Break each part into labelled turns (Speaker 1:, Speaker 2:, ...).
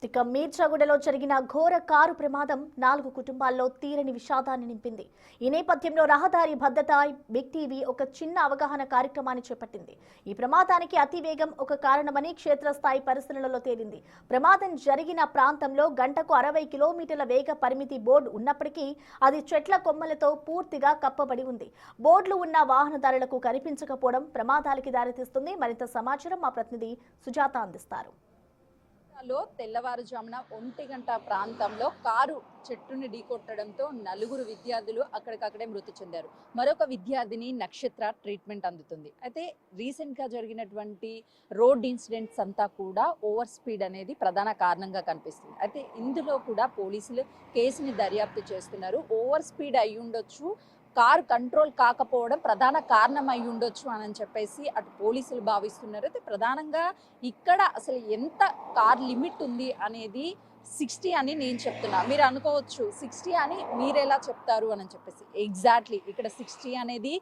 Speaker 1: ఇక మీర్జాగూడలో జరిగిన ఘోర కారు ప్రమాదం 4 కుటుంబాల్లో తీరని విషాదాన్ని నింపింది. ఈ నేపథ్యంలో రహదారి భద్రత బిగ్ టీవీ ఒక చిన్న అవగాహన కార్యక్రమాన్ని చేపట్టింది. ఈ ప్రమాదానికి అతివేగం ఒక కారణమని క్షేత్రస్థాయి పరిశీలనలో తేలింది. ప్రమాదం జరిగిన ప్రాంతంలో గంటకు 60 కిలోమీటర్ల వేగ పరిమితి బోర్డు ఉన్నప్పటికీ అది చెట్ల కొమ్మలతో పూర్తిగా కప్పబడి ఉంది. బోర్డులు ఉన్న వాహనదారులకు కనిపించకపోవడం ప్రమాదాలకి దారితీస్తుంది. మరింత సమాచారం మా ప్రతినిధి సుజాత అందిస్తారు.
Speaker 2: తెల్లవారుజామున 1 గంట ప్రాంతంలో కారు చెట్టుని ఢీకొట్టడంతో 4 విద్యార్థులు అక్కడికక్కడే మృతి చెందారు. మరొక విద్యార్థిని నక్షత్ర ట్రీట్మెంట్ అందుతుంది. అయితే రీసెంట్గా జరిగినటువంటి రోడ్ ఇన్సిడెంట్స్ అంతా కూడా ఓవర్ స్పీడ్ అనేది ప్రధాన కారణంగా కనిపిస్తుంది. అయితే ఇందులో కూడా పోలీసులు కేసుని దర్యాప్తు చేస్తున్నారు. ఓవర్ స్పీడ్ అయి ఉండొచ్చు, కారు కంట్రోల్ కాకపోవడం ప్రధాన కారణం అయి ఉండొచ్చు అని చెప్పేసి అటు పోలీసులు భావిస్తున్నారు. అయితే ప్రధానంగా ఇక్కడ అసలు ఎంత కార్ లిమిట్ ఉంది అనేది 60 అని నేను చెప్తున్నా. మీరు అనుకోవచ్చు 60 అని మీరు ఎలా చెప్తారు అని చెప్పేసి. ఎగ్జాక్ట్లీ ఇక్కడ 60 అనేది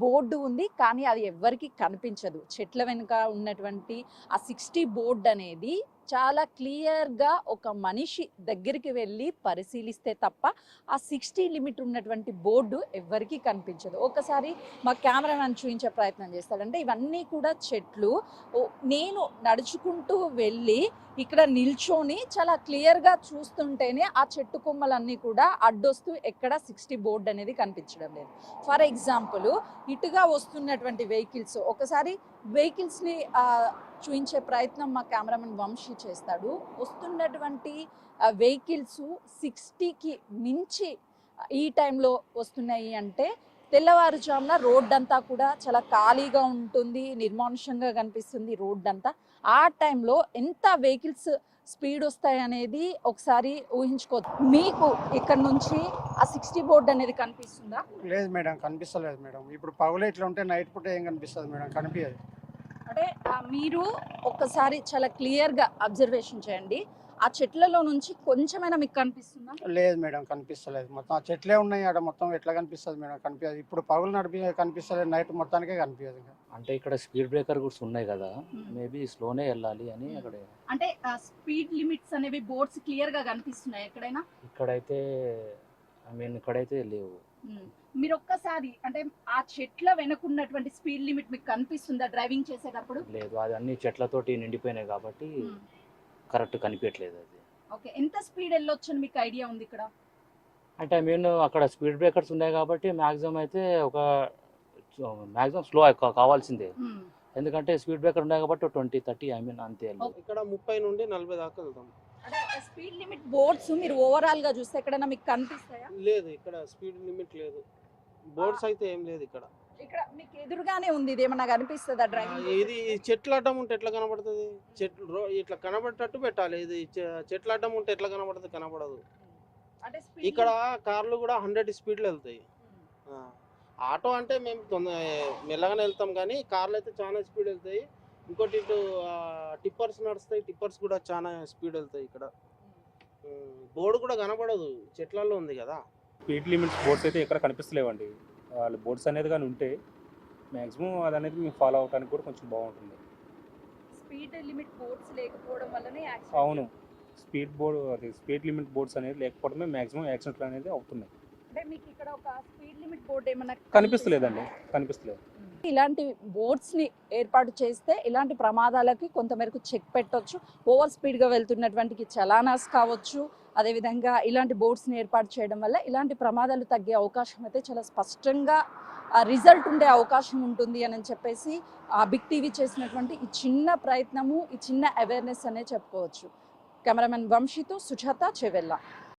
Speaker 2: బోర్డు ఉంది, కానీ అది ఎవ్వరికి కనిపించదు. చెట్ల వెనుక ఉన్నటువంటి ఆ 60 బోర్డు అనేది చాలా క్లియర్గా ఒక మనిషి దగ్గరికి వెళ్ళి పరిశీలిస్తే తప్ప ఆ 60 లిమిట్ ఉన్నటువంటి బోర్డు ఎవ్వరికీ కనిపించదు. ఒకసారి మా కెమెరామెన్ చూపించే ప్రయత్నం చేస్తాడంటే ఇవన్నీ కూడా చెట్లు. నేను నడుచుకుంటూ వెళ్ళి ఇక్కడ నిల్చొని చాలా క్లియర్గా చూస్తుంటేనే ఆ చెట్టు కొమ్మలన్నీ కూడా అడ్డొస్తూ ఎక్కడ 60 బోర్డు అనేది కనిపించడం లేదు. ఫర్ ఎగ్జాంపుల్ ఇటుగా వస్తున్నటువంటి వెహికల్స్, ఒకసారి వెహికల్స్ని చూపించే ప్రయత్నం మా కెమెరామెన్ వంశీ చేస్తాడు. వస్తున్నటువంటి వెహికల్స్ 60కి మించి ఈ టైంలో వస్తున్నాయి అంటే తెల్లవారుజామున రోడ్ అంతా కూడా చాలా ఖాళీగా ఉంటుంది, నిర్మానుష్యంగా కనిపిస్తుంది రోడ్ అంతా. ఆ టైంలో ఎంత వెహికల్స్ స్పీడ్ వస్తాయి అనేది ఒకసారి ఊహించుకోవచ్చు. మీకు ఇక్కడ నుంచి ఆ 60 బోర్డు అనేది కనిపిస్తుందా?
Speaker 3: లేదు మేడం, కనిపిస్తలేదు మేడం. ఇప్పుడు పగులు ఇట్లా ఉంటే నైట్ పూట ఏం కనిపిస్తుంది మేడం? కనిపించదు.
Speaker 2: అంటే మీరు ఒక్కసారి చాలా క్లియర్గా అబ్జర్వేషన్ చేయండి. ఆ చెట్లలో నుంచి కొంచెమైనా మీకు కనిపిస్తుందా?
Speaker 3: లేదు మేడం, కనిపిస్తలేదు. మొత్తం ఆ చెట్లే ఉన్నాయి ఆడ, మొత్తం ఎట్లా కనిపిస్తుంది మేడం? కనిపించదు. ఇప్పుడు పగులు కనిపిస్తలేదు, నైట్ మొత్తానికే కనిపించదు.
Speaker 4: అంటే ఇక్కడ స్పీడ్ బ్రేకర్ కూడా ఉన్నాయి కదా, మేబీ స్లోనే వెళ్ళాలి అని అక్కడ.
Speaker 2: అంటే స్పీడ్ లిమిట్స్ అనేవి బోర్డ్స్ క్లియర్ గా కనిపిస్తున్నాయి ఎక్కడైనా?
Speaker 4: ఇక్కడైతే ఇక్కడైతే లేవు.
Speaker 2: మీరు ఒక్కసారి అంటే ఆ చెట్ల వెనుకున్నటువంటి స్పీడ్ లిమిట్ మీకు కనిపిస్తుందా డ్రైవింగ్ చేసేటప్పుడు?
Speaker 4: లేదు, అది అన్ని చెట్లతోటి నిండిపోయినాయి కాబట్టి కరెక్ట్ కనిపించట్లేదు. అది
Speaker 2: ఓకే, ఎంత స్పీడ్ వెళ్ళొచ్చు అని మీకు ఐడియా ఉంది ఇక్కడ?
Speaker 4: అంటే అక్కడ స్పీడ్ బ్రేకర్స్ ఉన్నాయి కాబట్టి మ్యాక్సిమం అయితే మ్యాక్సిమం స్లో కావాల్సిందే. ఎందుకంటే స్పీడ్ బ్రేకర్ ఉన్నాయి కాబట్టి 20-30 అంతే.
Speaker 5: ఇక్కడ 30 నుండి 40 దాకా వెళ్తాం.
Speaker 2: అంటే స్పీడ్ లిమిట్ బోర్డ్స్ మీరు ఓవరాల్ గా చూస్తే ఎక్కడైనా మీకు కనిపిస్తాయా?
Speaker 5: లేదు, ఇక్కడ స్పీడ్ లిమిట్ లేదు. బోర్డ్స్ అయితే ఏం లేదు ఇక్కడ.
Speaker 2: ఇక్కడ మీకు ఎదురుగానే ఉంది, ఇది ఏమన్నా కనిపిస్తుందా డ్రైవింగ్?
Speaker 5: ఇది చెట్ల అడ్డం ఉంటే ఎట్లా కనబడుతుంది? చెట్లు ఇట్లా కనబడేటట్టు పెట్టాలి. ఇది చెట్ల అడ్డం ఉంటే ఎట్లా కనబడుతుంది? కనబడదు. ఇక్కడ కార్లు కూడా 100 స్పీడ్లో వెళ్తాయి. ఆటో అంటే మేము మెల్లగానే వెళ్తాం, కానీ కార్లు అయితే చాలా స్పీడ్ వెళ్తాయి. ఇంకోటి ఇటు టిప్పర్స్ నడుస్తాయి, టిప్పర్స్ కూడా చాలా స్పీడ్ వెళ్తాయి. ఇక్కడ బోర్డు కూడా కనబడదు, చెట్లలో ఉంది కదా.
Speaker 6: స్పీడ్ లిమిట్స్ బోర్డ్స్ అయితే ఎక్కడ కనిపిస్తలేవండి. వాళ్ళు బోర్డ్స్ అనేది కానీ ఉంటే మ్యాక్సిమం అది అనేది మేము ఫాలో అవడానికి కూడా కొంచెం బాగుంటుంది.
Speaker 2: స్పీడ్ లిమిట్ బోర్డ్స్ లేకపోవడం వల్లనే
Speaker 6: అవును, స్పీడ్ లిమిట్ బోర్డ్స్ అనేది లేకపోవడమే మ్యాక్సిమం యాక్సిడెంట్లు అనేది అవుతున్నాయి.
Speaker 2: అంటే మీకు ఇక్కడ ఒక స్పీడ్ లిమిట్ బోర్డు ఏమన్నా
Speaker 6: కనిపిస్తలేదండి? కనిపిస్తలేదు.
Speaker 2: ఇలాంటి బోర్డ్స్ని ఏర్పాటు చేస్తే ఇలాంటి ప్రమాదాలకి కొంతమేరకు చెక్ పెట్టవచ్చు. ఓవర్ స్పీడ్గా వెళ్తున్నటువంటి చలానాస్ కావచ్చు, అదేవిధంగా ఇలాంటి బోర్డ్స్ని ఏర్పాటు చేయడం వల్ల ఇలాంటి ప్రమాదాలు తగ్గే అవకాశం అయితే చాలా స్పష్టంగా రిజల్ట్ ఉండే అవకాశం ఉంటుంది అని చెప్పేసి బిగ్ టీవీ చేసినటువంటి ఈ చిన్న ప్రయత్నము, ఈ చిన్న అవేర్నెస్ అనే చెప్పుకోవచ్చు. కెమెరామెన్ వంశీతో సుజాత చెవెల్లా.